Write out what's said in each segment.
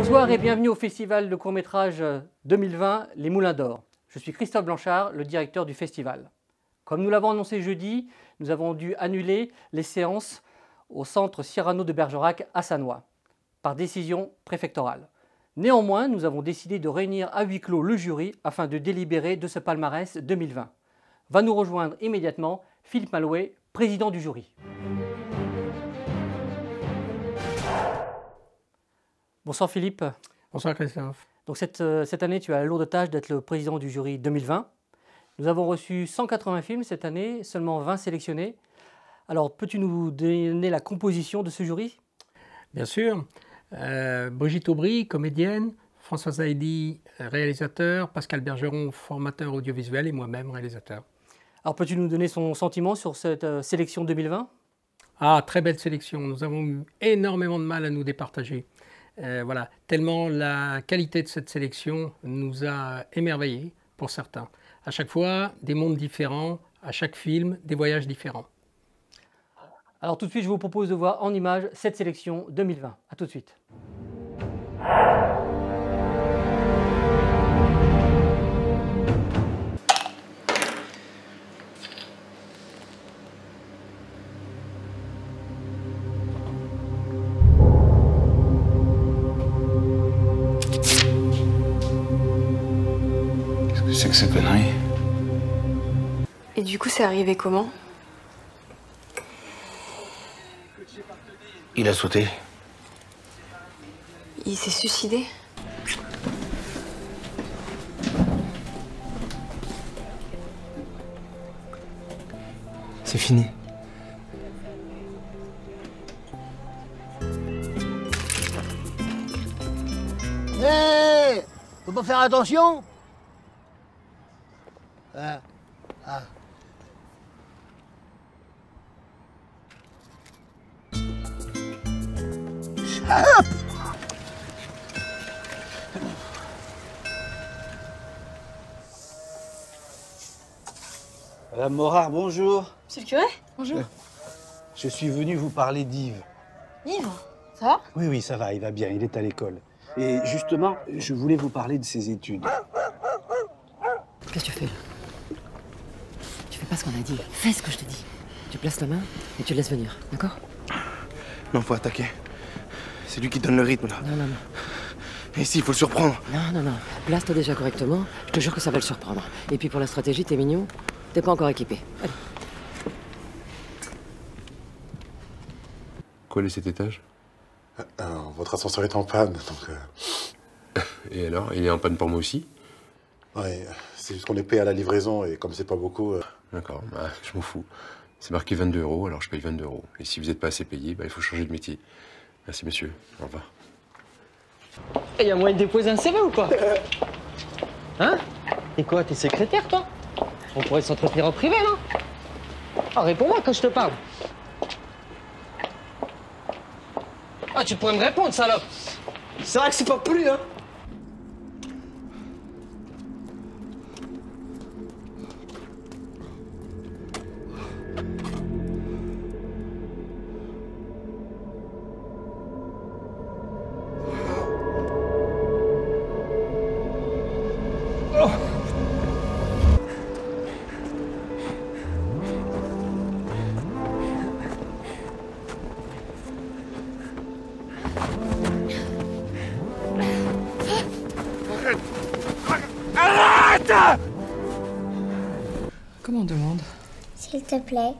Bonsoir et bienvenue au festival de court-métrage 2020 Les Moulins d'Or. Je suis Christophe Blanchard, le directeur du festival. Comme nous l'avons annoncé jeudi, nous avons dû annuler les séances au centre Cyrano de Bergerac à Sannois, par décision préfectorale. Néanmoins, nous avons décidé de réunir à huis clos le jury afin de délibérer de ce palmarès 2020. Va nous rejoindre immédiatement Philippe Malouet, président du jury. Bonsoir Philippe. Bonsoir Christophe. Donc cette année, tu as la lourde tâche d'être le président du jury 2020. Nous avons reçu 180 films cette année, seulement 20 sélectionnés. Alors, peux-tu nous donner la composition de ce jury? Bien sûr. Brigitte Aubry, comédienne, François Zaidi, réalisateur, Pascal Bergeron, formateur audiovisuel et moi-même, réalisateur. Alors, peux-tu nous donner son sentiment sur cette sélection 2020? Ah, très belle sélection. Nous avons eu énormément de mal à nous départager. Voilà, tellement la qualité de cette sélection nous a émerveillés pour certains. À chaque fois, des mondes différents, à chaque film, des voyages différents. Alors tout de suite, je vous propose de voir en images cette sélection 2020. A tout de suite. Qu'est-ce que c'est que cette connerie? Et du coup, c'est arrivé comment? Il a sauté. Il s'est suicidé? C'est fini. Hé, faut pas faire attention. Madame Morard, bonjour. Monsieur le curé? Bonjour. Je suis venu vous parler d'Yves. Yves, ça va? Oui, ça va, il va bien, il est à l'école. Et justement, je voulais vous parler de ses études. Qu'est-ce que tu fais là? Tu fais pas ce qu'on a dit. Fais ce que je te dis. Tu places ta main et tu le laisses venir, d'accord? Non, faut attaquer. C'est lui qui donne le rythme, là. Non. Et ici, il faut le surprendre. Non. Place-toi déjà correctement. Je te jure que ça va le surprendre. Et puis pour la stratégie, t'es mignon. T'es pas encore équipé. Allez. Quoi, les 7 étages? Votre ascenseur est en panne, donc... Et alors? Il est en panne pour moi aussi? Ouais, c'est juste qu'on est payé à la livraison, et comme c'est pas beaucoup... D'accord, bah, je m'en fous. C'est marqué 22 €, alors je paye 22 €. Et si vous n'êtes pas assez payé, bah, il faut changer de métier. Merci, monsieur. Au revoir. Il y a moyen de déposer un CV ou quoi? Hein? Et quoi, t'es secrétaire, toi? On pourrait s'entretenir en privé, non? Ah, réponds-moi quand je te parle. Ah, tu pourrais me répondre, salope. C'est vrai que c'est pas poli, hein? Comment on demande? S'il te plaît.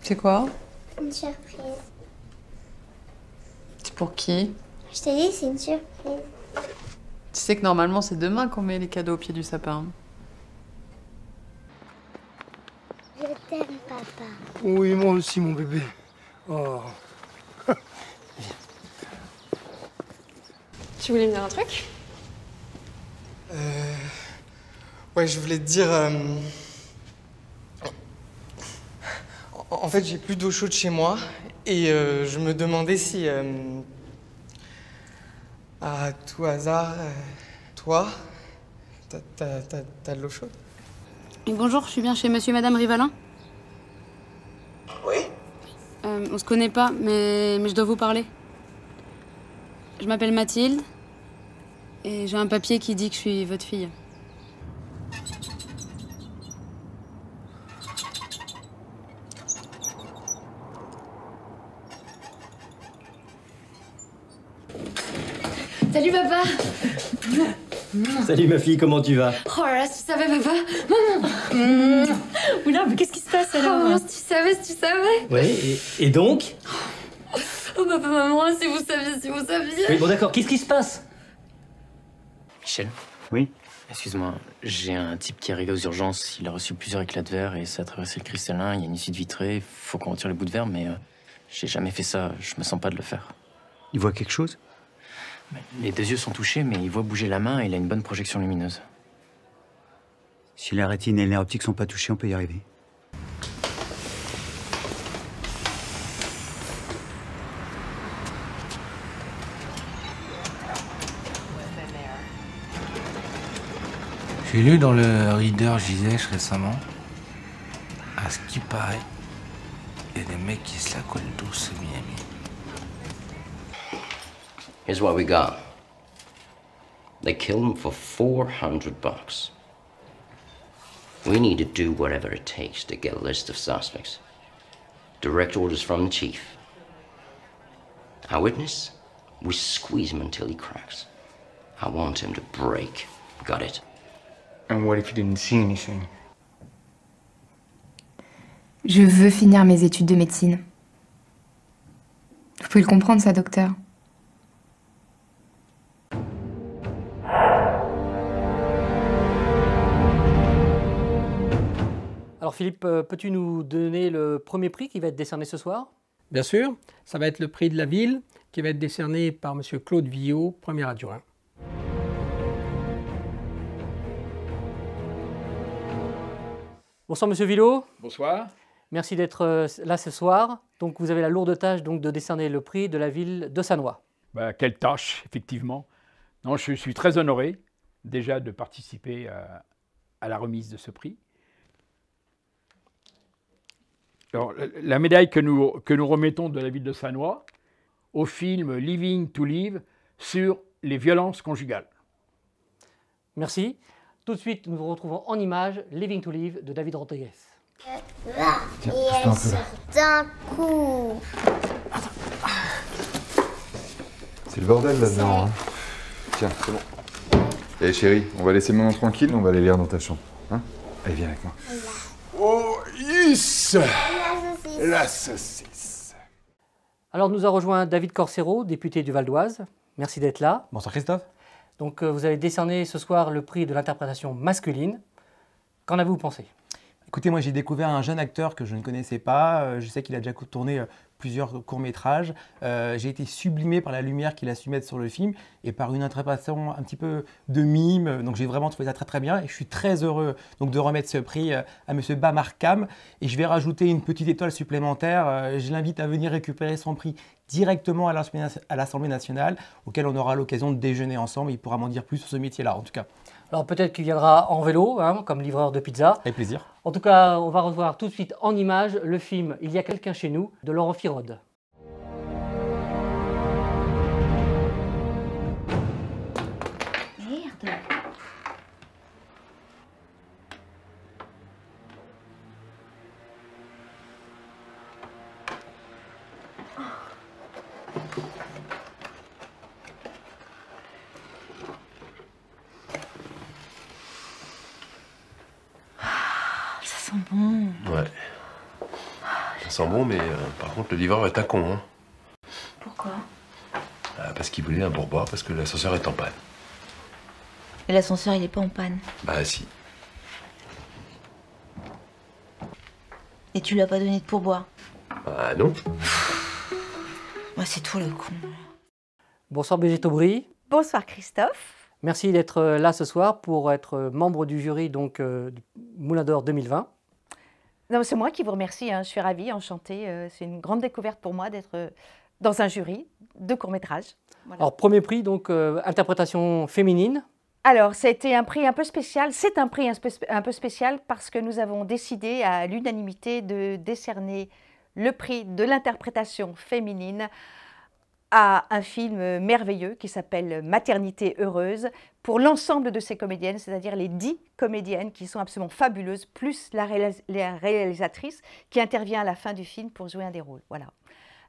C'est quoi? Une surprise. C'est pour qui? Je t'ai dit, c'est une surprise. Tu sais que normalement, c'est demain qu'on met les cadeaux au pied du sapin. Je t'aime, papa. Oui, moi aussi, mon bébé. Oh. Tu voulais me dire un truc? Ouais, je voulais te dire... En fait, j'ai plus d'eau chaude chez moi. Et je me demandais si... à tout hasard, toi, t'as de l'eau chaude? Et bonjour, je suis bien chez monsieur et madame Rivalin? Oui. On se connaît pas, mais je dois vous parler. Je m'appelle Mathilde et j'ai un papier qui dit que je suis votre fille. Salut papa. Salut ma fille, comment tu vas? Oh là là, si tu savais papa. Maman. Oula, mais qu'est-ce qui se passe alors? Oh, si tu savais. Ouais, et donc? Oh papa, maman, si vous saviez. Oui, bon d'accord, qu'est-ce qui se passe? Michel? Oui? Excuse-moi, j'ai un type qui est arrivé aux urgences, il a reçu plusieurs éclats de verre et ça a traversé le cristallin, il y a une issue de vitrée, faut qu'on retire le bout de verre, mais j'ai jamais fait ça, je me sens pas de le faire. Il voit quelque chose? Les deux yeux sont touchés, mais il voit bouger la main et il a une bonne projection lumineuse. Si la rétine et le nerf optique sont pas touchés, on peut y arriver. J'ai lu dans le Reader Gisèche récemment, à ce qui paraît, il y a des mecs qui se la collent douce à Miami. Here's what we got. They killed him for $400. We need to do whatever it takes to get a list of suspects. Direct orders from the chief. Our witness, we squeeze him until he cracks. I want him to break. Got it? And what if you didn't see anything? Je veux finir mes études de médecine. Vous pouvez le comprendre, ça, docteur. Alors Philippe, peux-tu nous donner le premier prix qui va être décerné ce soir? Bien sûr, ça va être le prix de la ville qui va être décerné par M. Claude Villot, premier adjoint. Bonsoir Monsieur Villot. Bonsoir. Merci d'être là ce soir. Donc vous avez la lourde tâche donc, de décerner le prix de la ville de Sannois. Bah, quelle tâche, effectivement. Non, je suis très honoré déjà de participer à la remise de ce prix. Alors, la médaille que nous remettons de la ville de Sannois au film Living to Live sur les violences conjugales. Merci. Tout de suite, nous vous retrouvons en image Living to Live de David Rodriguez. Et elle sort d'un coup. C'est le bordel là-dedans. Hein. Tiens, c'est bon. Eh chérie, on va laisser maman tranquille, on va aller lire dans ta chambre. Hein? Allez, viens avec moi. Oh, yes! La saucisse. Alors nous a rejoint David Corcero, député du Val d'Oise. Merci d'être là. Bonsoir Christophe. Donc vous avez décerné ce soir le prix de l'interprétation masculine. Qu'en avez-vous pensé? Écoutez, moi j'ai découvert un jeune acteur que je ne connaissais pas. Je sais qu'il a déjà tourné plusieurs courts-métrages. J'ai été sublimé par la lumière qu'il a su mettre sur le film et par une interprétation un petit peu de mime. Donc j'ai vraiment trouvé ça très très bien et je suis très heureux donc, de remettre ce prix à M. Bamarkam. Et je vais rajouter une petite étoile supplémentaire. Je l'invite à venir récupérer son prix directement à l'Assemblée nationale, auquel on aura l'occasion de déjeuner ensemble. Il pourra m'en dire plus sur ce métier-là en tout cas. Alors peut-être qu'il viendra en vélo, hein, comme livreur de pizza. Avec plaisir. En tout cas, on va revoir tout de suite en image le film « Il y a quelqu'un chez nous » de Laurent Firode. Merde. Ça sent bon. Ouais. Ça sent bon, mais par contre, le livreur est un con. Hein. Pourquoi? Parce qu'il voulait un pourboire, parce que l'ascenseur est en panne. Et l'ascenseur, il est pas en panne. Bah si. Et tu lui as pas donné de pourboire? Bah non. Ouais, c'est toi le con. Bonsoir Brigitte Aubry. Bonsoir Christophe. Merci d'être là ce soir pour être membre du jury donc, du Moulin d'Or 2020. Non, c'est moi qui vous remercie, hein. Je suis ravie, enchantée. C'est une grande découverte pour moi d'être dans un jury de court-métrage. Voilà. Alors premier prix, donc interprétation féminine. Alors, c'était un prix un peu spécial. C'est un prix un peu spécial parce que nous avons décidé à l'unanimité de décerner le prix de l'interprétation féminine à un film merveilleux qui s'appelle Maternité heureuse pour l'ensemble de ces comédiennes, c'est-à-dire les 10 comédiennes qui sont absolument fabuleuses, plus la réalisatrice qui intervient à la fin du film pour jouer un des rôles. Voilà.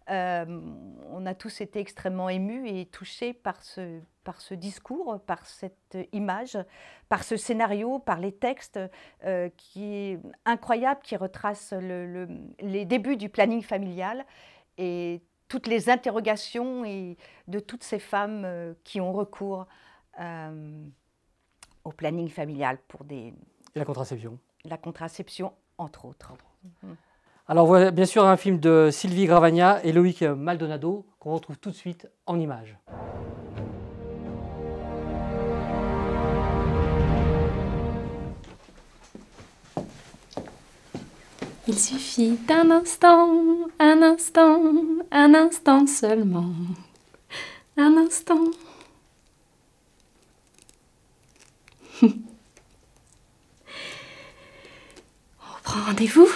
On a tous été extrêmement émus et touchés par ce discours, par cette image, par ce scénario, par les textes qui est incroyable, qui retrace les débuts du planning familial et toutes les interrogations et de toutes ces femmes qui ont recours au planning familial pour des... Et la contraception. La contraception, entre autres. Alors voilà bien sûr un film de Sylvie Gravagna et Loïc Maldonado qu'on retrouve tout de suite en images. Il suffit d'un instant, un instant, un instant seulement. Un instant. On prend rendez-vous.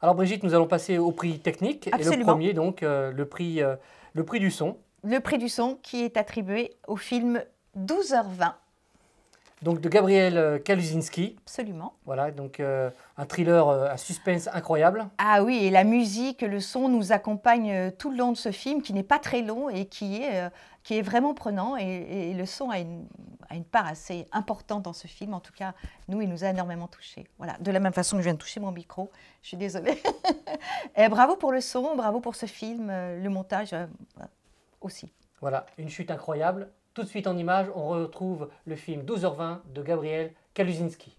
Alors Brigitte, nous allons passer au prix technique. Absolument. Et le premier, donc, le prix du son. Le prix du son qui est attribué au film 12h20. Donc de Gabriel Kaluzinski. Absolument. Voilà, donc un thriller, un suspense incroyable. Ah oui, et la musique, le son nous accompagnent tout le long de ce film qui n'est pas très long et qui est vraiment prenant. Et le son a une part assez importante dans ce film. En tout cas, nous, il nous a énormément touchés. Voilà, de la même façon que je viens de toucher mon micro. Je suis désolée. Et bravo pour le son, bravo pour ce film, le montage aussi. Voilà, une chute incroyable. Tout de suite en images, on retrouve le film 12h20 de Gabriel Kaluzinski.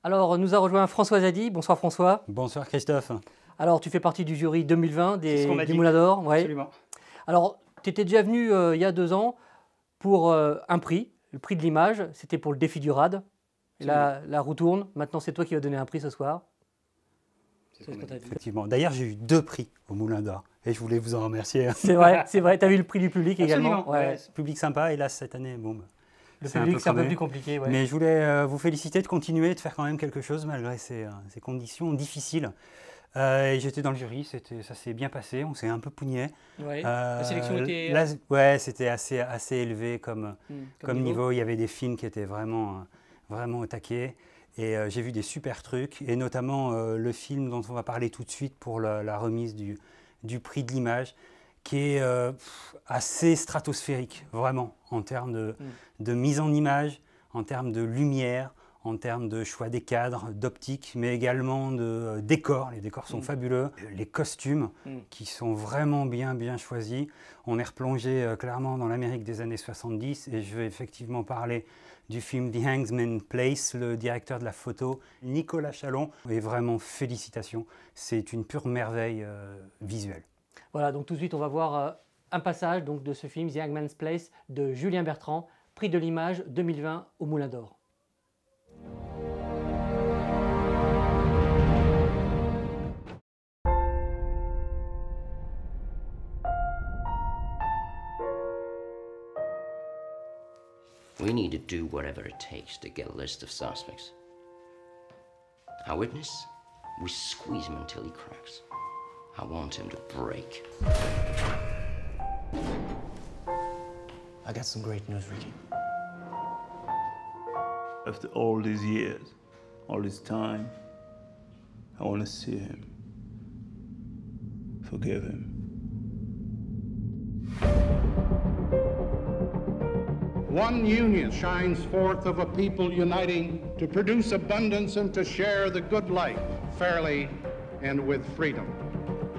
Alors, nous a rejoint François Zadi. Bonsoir François. Bonsoir Christophe. Alors, tu fais partie du jury 2020 des Moulins d'Or. Ouais. Absolument. Alors, tu étais déjà venu il y a 2 ans pour un prix, le prix de l'image. C'était pour le défi du RAD. La roue tourne. Maintenant, c'est toi qui vas donner un prix ce soir. Effectivement. D'ailleurs, j'ai eu 2 prix au Moulin d'Or et je voulais vous en remercier. C'est vrai, c'est vrai. Tu as eu le prix du public également. Absolument. Ouais. Public sympa. Et là, cette année, bon. Le public, c'est un peu plus compliqué. Ouais. Mais je voulais vous féliciter de continuer, de faire quand même quelque chose malgré ces conditions difficiles. Et j'étais dans le jury, ça s'est bien passé, on s'est un peu pougné. Ouais. La sélection était... Ouais, c'était assez élevé comme niveau. Il y avait des films qui étaient vraiment au taquet. Et j'ai vu des super trucs, et notamment le film dont on va parler tout de suite pour la remise du prix de l'image, qui est assez stratosphérique, vraiment, en termes de mise en image, en termes de lumière, en termes de choix des cadres, d'optique, mais également de décors. Les décors sont fabuleux. Les costumes qui sont vraiment bien choisis. On est replongé clairement dans l'Amérique des années 70, et je vais effectivement parler du film The Hangman's Place, le directeur de la photo, Nicolas Chalon. Et vraiment, félicitations. C'est une pure merveille visuelle. Voilà, donc tout de suite, on va voir un passage donc, de ce film, The Hangman's Place, de Julien Bertrand, prix de l'image 2020 au Moulin d'Or. We need to do whatever it takes to get a list of suspects. Our witness, we squeeze him until he cracks. I want him to break. I got some great news, Ricky. After all these years, all this time, I want to see him. Forgive him. One union shines forth of a people uniting to produce abundance and to share the good life fairly and with freedom.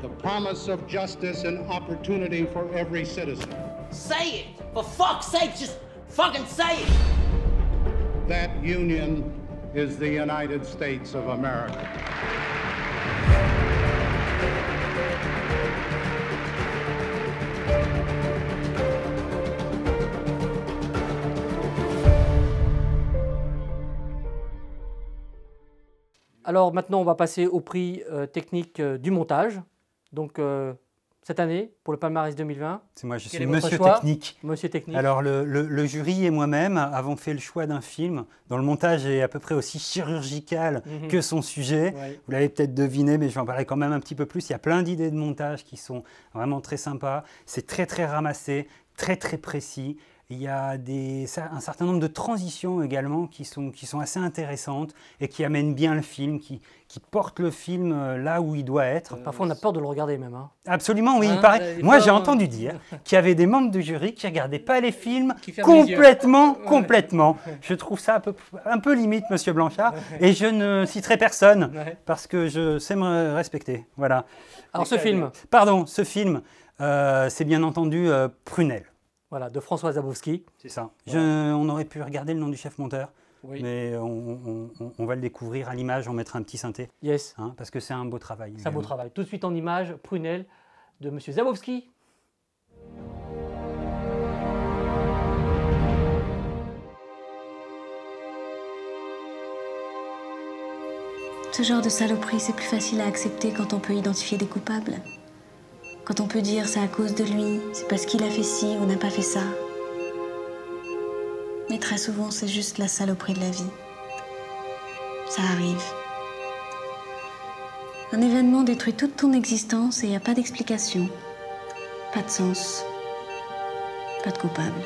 the promise of justice and opportunity for every citizen. Say it! For fuck's sake, just fucking say it! That union is the United States of America. Alors maintenant, on va passer au prix technique du montage. Donc cette année, pour le palmarès 2020. C'est moi, je suis quel est votre Monsieur choix Technique. Monsieur Technique. Alors le jury et moi-même avons fait le choix d'un film dont le montage est à peu près aussi chirurgical que son sujet. Ouais. Vous l'avez peut-être deviné, mais je vais en parler quand même un petit peu plus. Il y a plein d'idées de montage qui sont vraiment très sympas. C'est très très ramassé, très très précis. Il y a un certain nombre de transitions également qui sont assez intéressantes et qui amènent bien le film, qui portent le film là où il doit être. Parfois, on a peur de le regarder même. Hein. Absolument, oui. Hein, il paraît. Moi, j'ai entendu dire qu'il y avait des membres de jury qui ne regardaient pas les films complètement. Je trouve ça un peu limite, Monsieur Blanchard, et je ne citerai personne parce que je sais me respecter. Voilà. Alors, ce film. Pardon, ce film, c'est bien entendu Prunelle. Voilà, de François Zabowski. C'est ça. On aurait pu regarder le nom du chef monteur, oui. Mais on va le découvrir à l'image, on mettra un petit synthé. Yes. Hein, parce que c'est un beau travail. C'est un beau travail. Tout de suite en image, Prunelle de M. Zabowski. Ce genre de saloperie, c'est plus facile à accepter quand on peut identifier des coupables. Quand on peut dire c'est à cause de lui, c'est parce qu'il a fait ci ou n'a pas fait ça. Mais très souvent, c'est juste la saloperie de la vie. Ça arrive. Un événement détruit toute ton existence et il n'y a pas d'explication. Pas de sens. Pas de coupable.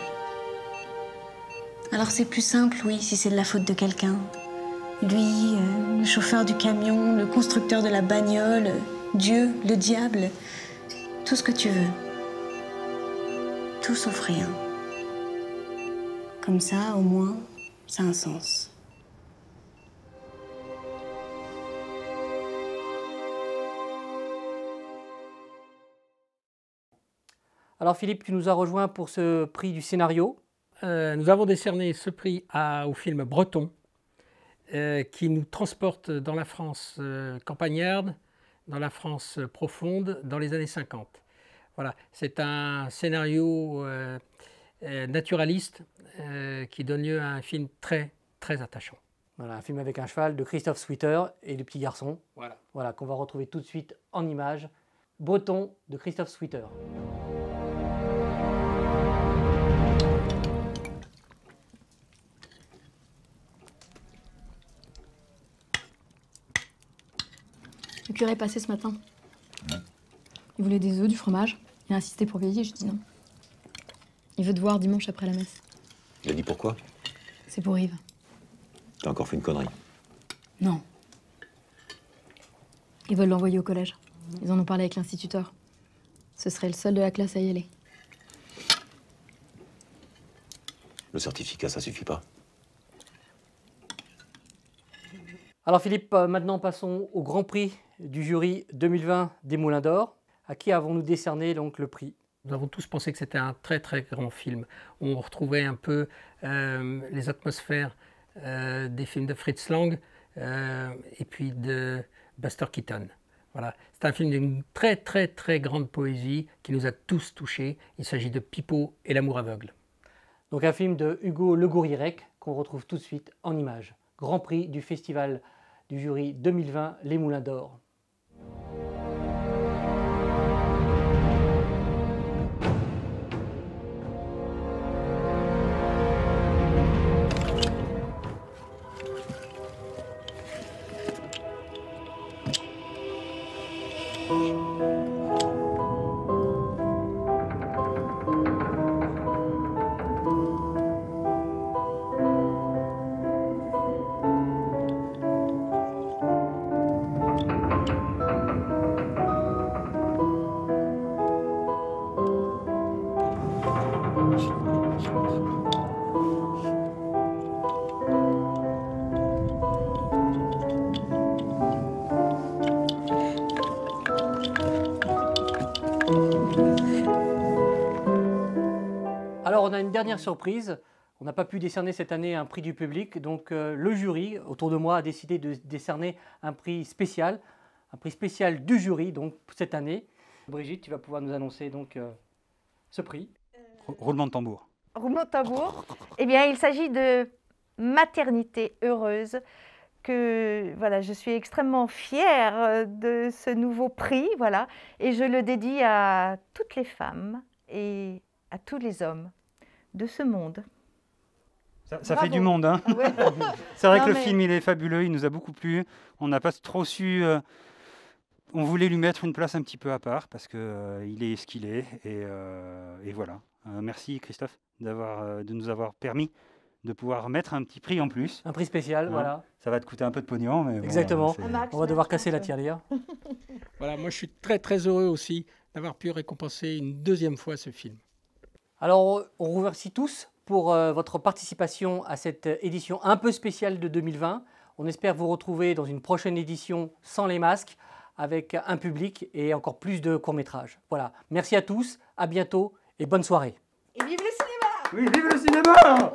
Alors c'est plus simple, oui, si c'est de la faute de quelqu'un. Lui, le chauffeur du camion, le constructeur de la bagnole, Dieu, le diable... Tout ce que tu veux. Tout sauf rien. Comme ça, au moins, ça a un sens. Alors Philippe, tu nous as rejoint pour ce prix du scénario. Nous avons décerné ce prix au film Breton, qui nous transporte dans la France campagnarde, dans la France profonde, dans les années 50. Voilà, c'est un scénario naturaliste qui donne lieu à un film très, très attachant. Voilà, un film avec un cheval de Christophe Sweeter et le petit garçon. Voilà, qu'on va retrouver tout de suite en images. Breton de Christophe Sweeter. Le curé est passé ce matin. Il voulait des œufs, du fromage. Il a insisté pour payer, je dis non. Il veut te voir dimanche après la messe. Il a dit pourquoi? C'est pour Yves. T'as encore fait une connerie. Non. Ils veulent l'envoyer au collège. Ils en ont parlé avec l'instituteur. Ce serait le seul de la classe à y aller. Le certificat, ça suffit pas. Alors Philippe, maintenant passons au Grand Prix du jury 2020 des Moulins d'Or. À qui avons-nous décerné donc le prix? Nous avons tous pensé que c'était un très très grand film. On retrouvait un peu les atmosphères des films de Fritz Lang et puis de Buster Keaton. Voilà. C'est un film d'une très très très grande poésie qui nous a tous touchés. Il s'agit de Pipo et l'amour aveugle. Donc un film de Hugo Le Gouryrec qu'on retrouve tout de suite en images. Grand Prix du Festival du jury 2020 Les Moulins d'Or. on a une dernière surprise. On n'a pas pu décerner cette année un prix du public, donc le jury autour de moi a décidé de décerner un prix spécial du jury donc cette année. Brigitte, tu vas pouvoir nous annoncer donc ce prix. Roulement de tambour. Roulement de tambour. Eh bien, il s'agit de Maternité heureuse. Que voilà, je suis extrêmement fière de ce nouveau prix, voilà, et je le dédie à toutes les femmes et à tous les hommes de ce monde. Ça fait du monde, hein. Ouais. C'est vrai que le film, il est fabuleux, il nous a beaucoup plu. On n'a pas trop su... on voulait lui mettre une place un petit peu à part, parce qu'il est ce qu'il est. Et voilà. Merci, Christophe, de nous avoir permis de pouvoir mettre un petit prix en plus. Un prix spécial, voilà. Ça va te coûter un peu de pognon, mais exactement. Bon, on va devoir casser la tirelire. Voilà, moi je suis très très heureux aussi d'avoir pu récompenser une deuxième fois ce film. Alors, on vous remercie tous pour votre participation à cette édition un peu spéciale de 2020. On espère vous retrouver dans une prochaine édition sans les masques, avec un public et encore plus de courts-métrages. Voilà, merci à tous, à bientôt et bonne soirée. Et vive le cinéma! Oui, vive le cinéma!